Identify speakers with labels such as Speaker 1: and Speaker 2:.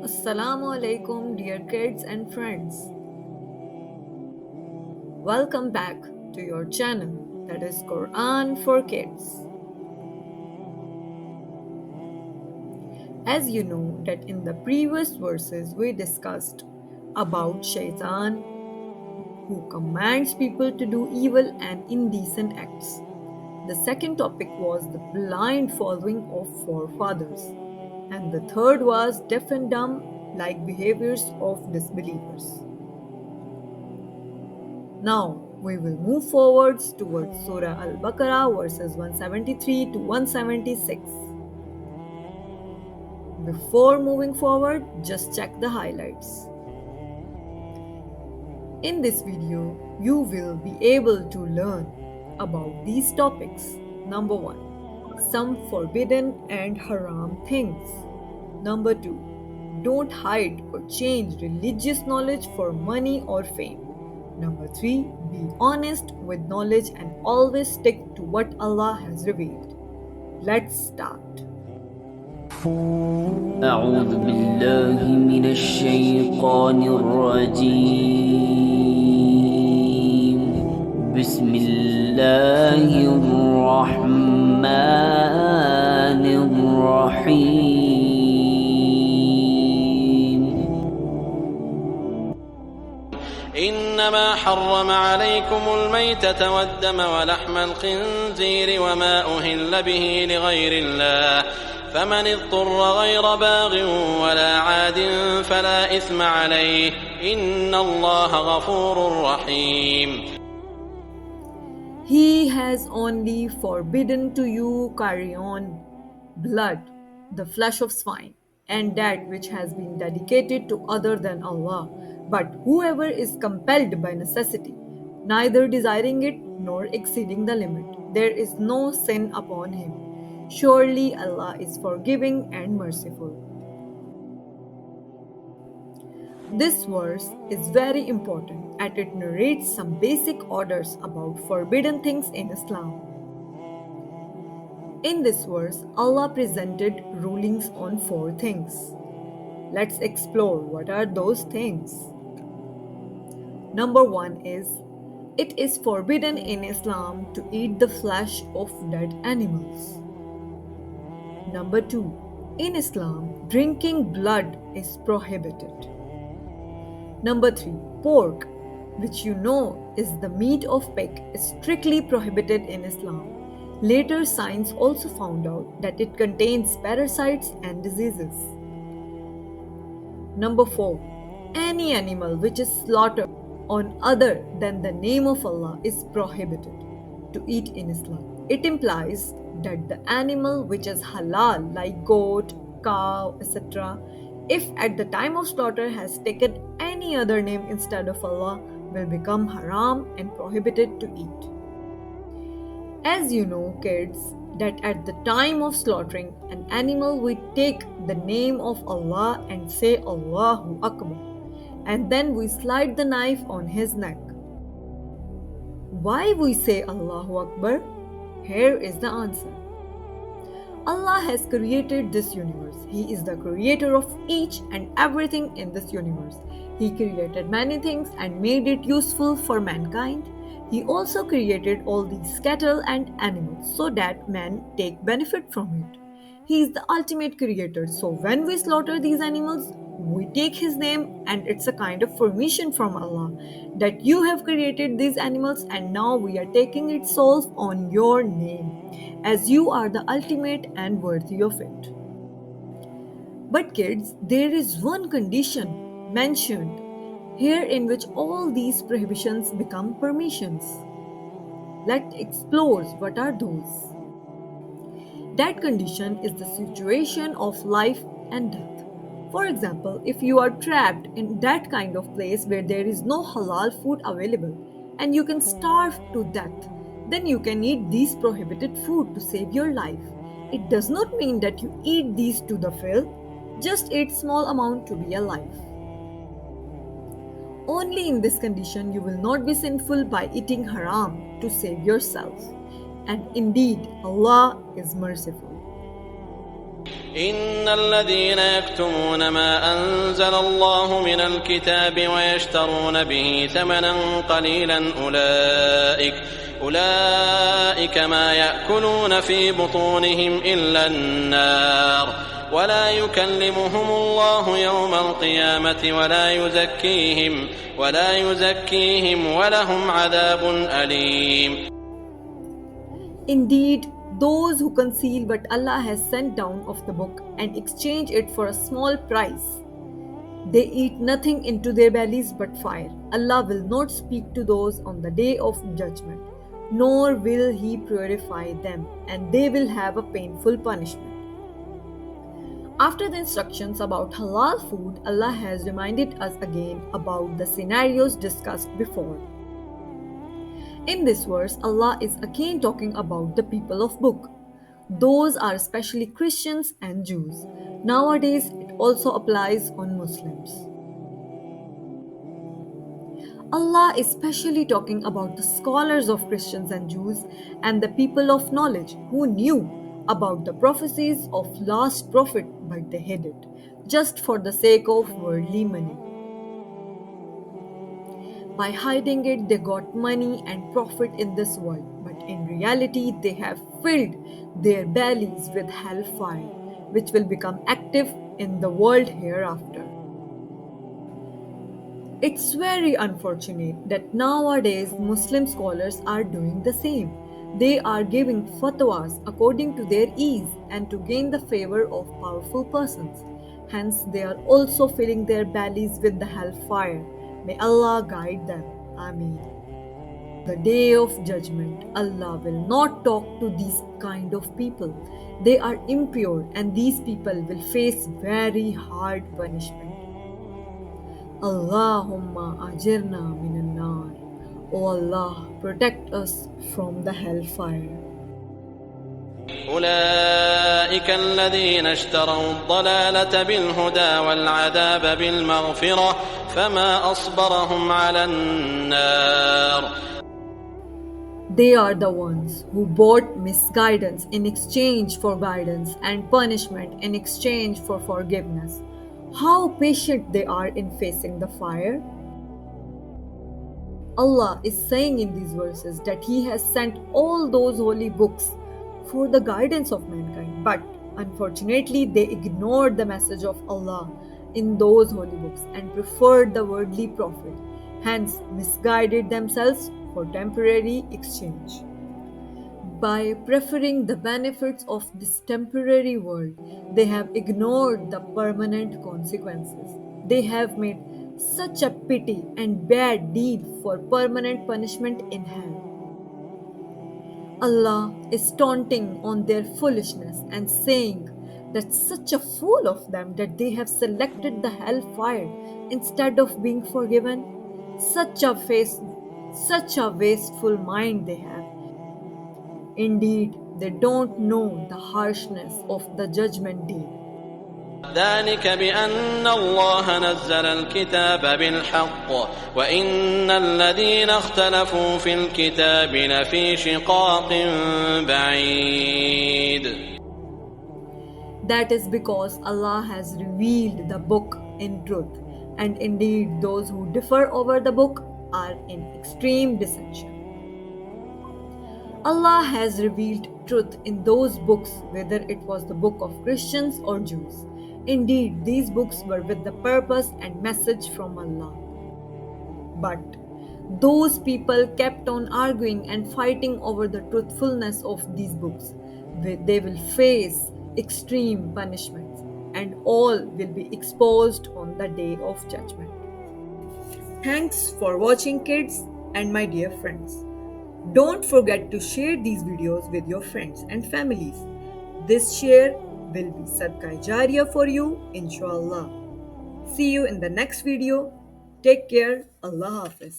Speaker 1: Assalamu alaikum, dear kids and friends. Welcome back to your channel that is Quran for Kids. As you know that in the previous verses we discussed about Shaitan who commands people to do evil and indecent acts. The second topic was the blind following of forefathers. And the third was deaf and dumb like behaviors of disbelievers. Now we will move forwards towards Surah Al-Baqarah verses 173 to 176. Before moving forward, just check the highlights. In this video, you will be able to learn about these topics. Number 1. Some forbidden and haram things. Number 2. Don't hide or change religious knowledge for money or fame. Number 3. Be honest with knowledge and always stick to what Allah has revealed. Let's start.
Speaker 2: أعوذ بالله من الشيطان الرجيم بسم الله الرحمن الرحيم
Speaker 3: إنما حرم عليكم الميتة والدم ولحم الخنزير وما أهل به لغير الله فمن اضطر غير باغ ولا عاد فلا إثم عليه إن الله غفور رحيم.
Speaker 1: He has only forbidden to you carrion, blood, the flesh of swine, and that which has been dedicated to other than Allah. But whoever is compelled by necessity, neither desiring it nor exceeding the limit, there is no sin upon him. Surely Allah is forgiving and merciful. This verse is very important as it narrates some basic orders about forbidden things in Islam. In this verse, Allah presented rulings on 4 things. Let's explore what are those things. Number 1 is, it is forbidden in Islam to eat the flesh of dead animals. Number 2, in Islam, drinking blood is prohibited. Number 3, pork, which you know is the meat of pig, is strictly prohibited in Islam. Later science also found out that it contains parasites and diseases. Number 4, any animal which is slaughtered on other than the name of Allah is prohibited to eat in Islam. It implies that the animal which is halal like goat, cow, etc., if at the time of slaughter has taken any other name instead of Allah, will become haram and prohibited to eat. As you know, kids, that at the time of slaughtering an animal we take the name of Allah and say Allahu Akbar, and then we slide the knife on his neck. Why we say Allahu Akbar? Here is the answer. Allah has created this universe. He is the creator of each and everything in this universe. He created many things and made it useful for mankind. He also created all these cattle and animals so that men take benefit from it. He is the ultimate creator. So when we slaughter these animals, we take his name and it's a kind of permission from Allah that you have created these animals and now we are taking its souls on your name as you are the ultimate and worthy of it. But kids, there is one condition mentioned here in which all these prohibitions become permissions. Let's explore what are those. That condition is the situation of life and death. For example, if you are trapped in that kind of place where there is no halal food available and you can starve to death, then you can eat these prohibited food to save your life. It does not mean that you eat these to the fill, just eat small amount to be alive. Only in this condition you will not be sinful by eating haram to save yourself. And indeed, Allah is merciful.
Speaker 3: إن الذين يكتمون ما أنزل الله من الكتاب ويشترون به ثمنا قليلا أولئك ما يأكلون في بطونهم إلا النار ولا يكلمهم الله يوم القيامة ولا يزكيهم ولهم عذاب أليم.
Speaker 1: Indeed, those who conceal what Allah has sent down of the book and exchange it for a small price, they eat nothing into their bellies but fire. Allah will not speak to those on the day of judgment, nor will He purify them, and they will have a painful punishment. After the instructions about halal food, Allah has reminded us again about the scenarios discussed before. In this verse, Allah is again talking about the people of book. Those are especially Christians and Jews. Nowadays, it also applies on Muslims. Allah is especially talking about the scholars of Christians and Jews and the people of knowledge who knew about the prophecies of last prophet, but they hid it just for the sake of worldly money. By hiding it, they got money and profit in this world, but in reality, they have filled their bellies with hellfire, which will become active in the world hereafter. It's very unfortunate that nowadays Muslim scholars are doing the same. They are giving fatwas according to their ease and to gain the favor of powerful persons. Hence, they are also filling their bellies with the hellfire. May Allah guide them. Ameen. The day of judgment, Allah will not talk to these kind of people. They are impure and these people will face very hard punishment. Allahumma ajirna minan nar. O Allah, protect us from the hellfire.
Speaker 3: أولئك الذين اشتروا الضلالة بالهدى والعذاب بالمغفرة فما أصبرهم على النار.
Speaker 1: They are the ones who bought misguidance in exchange for guidance and punishment in exchange for forgiveness. How patient they are in facing the fire. Allah is saying in these verses that He has sent all those holy books for the guidance of mankind, but unfortunately they ignored the message of Allah in those holy books and preferred the worldly prophet, hence misguided themselves for temporary exchange. By preferring the benefits of this temporary world, they have ignored the permanent consequences. They have made such a petty and bad deed for permanent punishment in hell. Allah is taunting on their foolishness and saying that such a fool of them that they have selected the hellfire instead of being forgiven. Such a wasteful mind they have. Indeed, they don't know the harshness of the judgment day.
Speaker 3: ذلك بأن الله نزل الكتاب بالحق وإن الذين اختلفوا في الكتاب لفي شقاق بعيد.
Speaker 1: That is because Allah has revealed the book in truth, and indeed those who differ over the book are in extreme dissension. Allah has revealed truth in those books, whether it was the book of Christians or Jews. Indeed, these books were with the purpose and message from Allah. But those people kept on arguing and fighting over the truthfulness of these books. They will face extreme punishments, and all will be exposed on the day of judgment. Thanks for watching, kids and my dear friends. Don't forget to share these videos with your friends and families. This share will be Sadaqah Jariyah for you, inshallah. See you in the next video. Take care. Allah Hafiz.